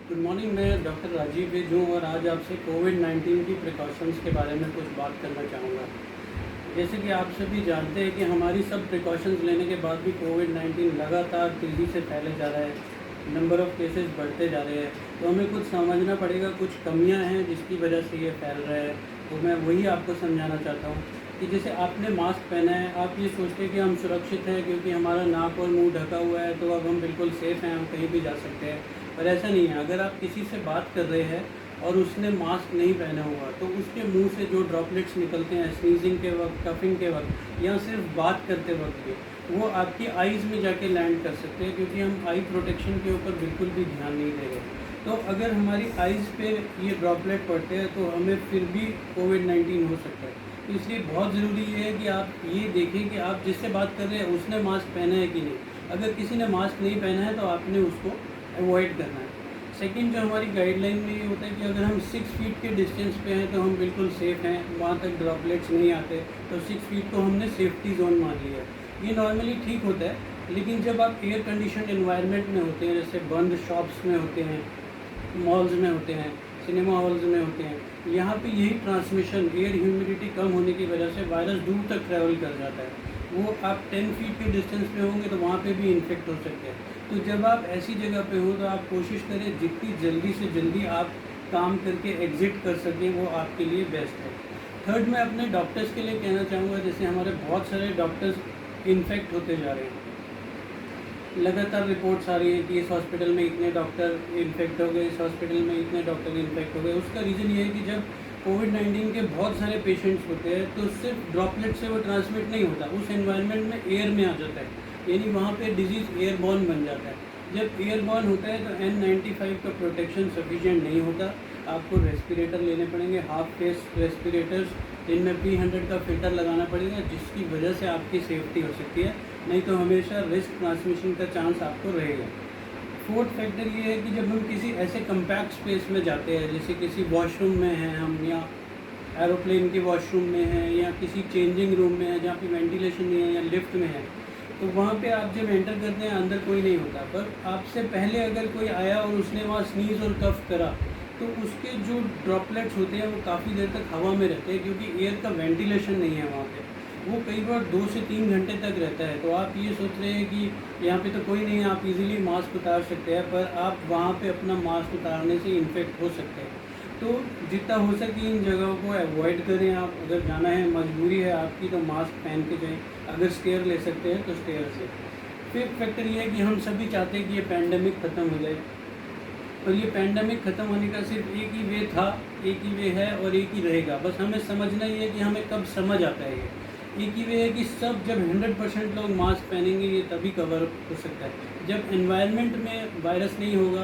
Good morning. मैं doctor Rajiv वेद हूँ और आज आपसे कोविड-19 की प्रिकॉशंस के बारे में कुछ बात करना चाहूँगा। जैसे कि आप सभी जानते हैं कि हमारी सब प्रिकॉशंस लेने के बाद भी कोविड-19 लगातार तेज़ी से फैले जा रहा है, नंबर ऑफ़ केसेस बढ़ते जा रहे हैं। तो हमें कुछ समझना पड़ेगा, कुछ कमियाँ हैं जिसकी वजह से ये फैल रहा है। तो मैं वही आपको समझाना चाहता हूँ कि जैसे आपने मास्क पहना है, आप ये सोचते हैं कि हम सुरक्षित हैं क्योंकि हमारा नाक और मुँह ढका हुआ है, तो अब हम बिल्कुल सेफ़ हैं, हम कहीं भी जा सकते हैं। पर ऐसा नहीं है। अगर आप किसी से बात कर रहे हैं और उसने मास्क नहीं पहना हुआ, तो उसके मुंह से जो ड्रॉपलेट्स निकलते हैं स्नीजिंग के वक्त, कफिंग के वक्त या सिर्फ बात करते वक्त भी, वो आपकी आइज़ में जाके लैंड कर सकते हैं, क्योंकि हम आई प्रोटेक्शन के ऊपर बिल्कुल भी ध्यान नहीं दे रहे। तो अगर हमारी आइज़ पे ये ड्रॉपलेट पड़ते हैं तो हमें फिर भी कोविड-19 हो सकता है। तो इसलिए बहुत ज़रूरी है कि आप ये देखें कि आप जिससे बात कर रहे हैं उसने मास्क पहना है कि नहीं। अगर किसी ने मास्क नहीं पहना है तो आपने उसको अवॉइड करना है। सेकंड, जो हमारी गाइडलाइन में ये होता है कि अगर हम 6 फीट के डिस्टेंस पे हैं तो हम बिल्कुल सेफ़ हैं, वहाँ तक ड्रॉपलेट्स नहीं आते, तो 6 फीट को हमने सेफ्टी ज़ोन मान लिया है। ये नॉर्मली ठीक होता है, लेकिन जब आप एयर कंडीशन एनवायरनमेंट में होते हैं, जैसे बंद शॉप्स में होते हैं, मॉल्स में होते हैं, सिनेमा हॉल्स में होते हैं, यहाँ पे यही ट्रांसमिशन एयर ह्यूमिडिटी कम होने की वजह से वायरस दूर तक ट्रैवल कर जाता है। वो आप 10 फीट के डिस्टेंस पे होंगे तो वहाँ पे भी इन्फेक्ट हो सकते हैं। तो जब आप ऐसी जगह पे हो तो आप कोशिश करें जितनी जल्दी से जल्दी आप काम करके एग्ज़िट कर सकें, वो आपके लिए बेस्ट है। थर्ड, मैं अपने डॉक्टर्स के लिए कहना चाहूँगा, जैसे हमारे बहुत सारे डॉक्टर्स इन्फेक्ट होते जा रहे हैं। लगातार रिपोर्ट्स आ रही है कि इस हॉस्पिटल में इतने डॉक्टर इन्फेक्ट हो गए, इस हॉस्पिटल में इतने डॉक्टर इन्फेक्ट हो गए। उसका रीज़न ये है कि जब कोविड-19 के बहुत सारे पेशेंट्स होते हैं तो सिर्फ ड्रॉपलेट से वो ट्रांसमिट नहीं होता, उस एनवायरनमेंट में एयर में आ जाता है, यानी वहाँ पे डिजीज़ एयरबॉर्न बन जाता है। जब एयरबॉर्न होता है तो N95 का प्रोटेक्शन सफिशिएंट नहीं होता, आपको रेस्पिरेटर लेने पड़ेंगे, हाफ फेस रेस्पिरेटर्स, जिनमें P100 का फ़िल्टर लगाना पड़ेगा, जिसकी वजह से आपकी सेफ्टी हो सकती है, नहीं तो हमेशा रिस्क ट्रांसमिशन का चांस आपको रहेगा। फोर्थ फैक्टर ये है कि जब हम किसी ऐसे कम्पैक्ट स्पेस में जाते हैं, जैसे किसी वॉशरूम में हैं हम, या एरोप्लेन के वॉशरूम में हैं, या किसी चेंजिंग रूम में है जहाँ पे वेंटिलेशन नहीं है, या लिफ्ट में है, तो वहाँ पे आप जब एंटर करते हैं अंदर कोई नहीं होता, पर आपसे पहले अगर कोई आया और उसने वहाँ स्नीज़ और कफ करा, तो उसके जो ड्रॉपलेट्स होते हैं वो काफ़ी देर तक हवा में रहते हैं, क्योंकि एयर का वेंटिलेशन नहीं है वहाँ पे। वो कई बार 2 से 3 घंटे तक रहता है। तो आप ये सोच रहे हैं कि यहाँ पे तो कोई नहीं है, आप इजीली मास्क उतार सकते हैं, पर आप वहाँ पे अपना मास्क उतारने से इन्फेक्ट हो सकते हैं। तो जितना हो सके इन जगहों को अवॉइड करें। आप अगर जाना है, मजबूरी है आपकी, तो मास्क पहन के जाएँ। अगर स्टेयर ले सकते हैं तो स्टेयर से। फिफ्थ फैक्टर ये है कि हम सभी चाहते हैं कि ये पैंडेमिक ख़त्म हो जाए, और ये पैंडेमिक ख़त्म होने का सिर्फ एक ही वे था, एक ही वे है और एक ही रहेगा। बस हमें समझना ही है कि हमें कब समझ आता है ये। एक ही वे है कि सब जब 100% लोग मास्क पहनेंगे, ये तभी कवर हो सकता है। जब एनवायरनमेंट में वायरस नहीं होगा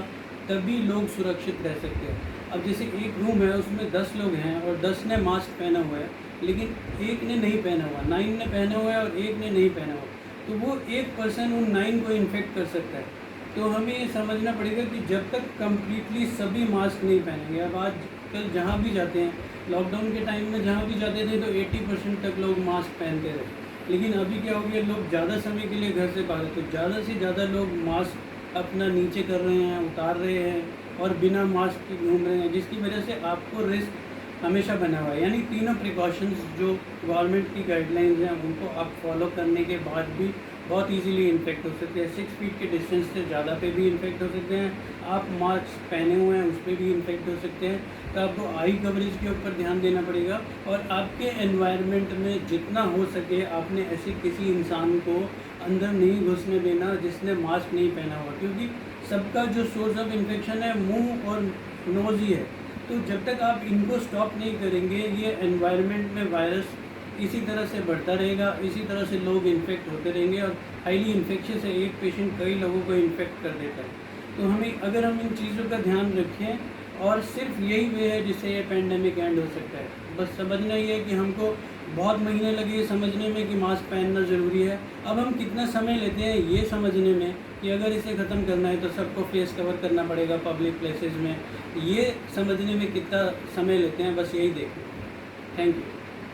तभी लोग सुरक्षित रह सकते हैं। अब जैसे एक रूम है, उसमें 10 लोग हैं और 10 ने मास्क पहना हुआ है, लेकिन एक ने नहीं पहना हुआ, 9 ने पहना हुआ है और एक ने नहीं पहना हुआ, तो वो एक पर्सन उन 9 को इन्फेक्ट कर सकता है। तो हमें ये समझना पड़ेगा कि जब तक कम्प्लीटली सभी मास्क नहीं पहनेंगे। अब आजकल जहाँ भी जाते हैं, लॉकडाउन के टाइम में जहाँ भी जाते थे तो 80% तक लोग मास्क पहनते थे, लेकिन अभी क्या हो गया, लोग ज़्यादा समय के लिए घर से बाहर, तो ज़्यादा से ज़्यादा लोग मास्क अपना नीचे कर रहे हैं, उतार रहे हैं और बिना मास्क के घूम रहे हैं, जिसकी वजह से आपको रिस्क हमेशा बना हुआ है। यानी तीनों प्रिकॉशंस जो गवर्नमेंट की गाइडलाइंस हैं उनको आप फॉलो करने के बाद भी बहुत इजीली इन्फेक्ट हो सकते हैं। 6 फीट के डिस्टेंस से ज़्यादा पे भी इन्फेक्ट हो सकते हैं। आप मास्क पहने हुए हैं उस पर भी इन्फेक्ट हो सकते हैं। तो आपको आई कवरेज के ऊपर ध्यान देना पड़ेगा, और आपके एनवायरनमेंट में जितना हो सके आपने ऐसे किसी इंसान को अंदर नहीं घुसने देना जिसने मास्क नहीं पहना हुआ, क्योंकि सबका जो सोर्स ऑफ इन्फेक्शन है मुँह और नोज़ ही है। तो जब तक आप इनको स्टॉप नहीं करेंगे, ये एनवायरनमेंट में वायरस इसी तरह से बढ़ता रहेगा, इसी तरह से लोग इन्फेक्ट होते रहेंगे, और हाईली इन्फेक्शियस है, एक पेशेंट कई लोगों को इन्फेक्ट कर देता है। तो हमें, अगर हम इन चीज़ों का ध्यान रखें, और सिर्फ यही वे है जिससे ये पैंडेमिक एंड हो सकता है। बस समझना ही है कि हमको बहुत महीने लगे ये समझने में कि मास्क पहनना ज़रूरी है। अब हम कितना समय लेते हैं ये समझने में कि अगर इसे ख़त्म करना है तो सबको फेस कवर करना पड़ेगा पब्लिक प्लेसेस में, ये समझने में कितना समय लेते हैं, बस यही देखें। Thank you.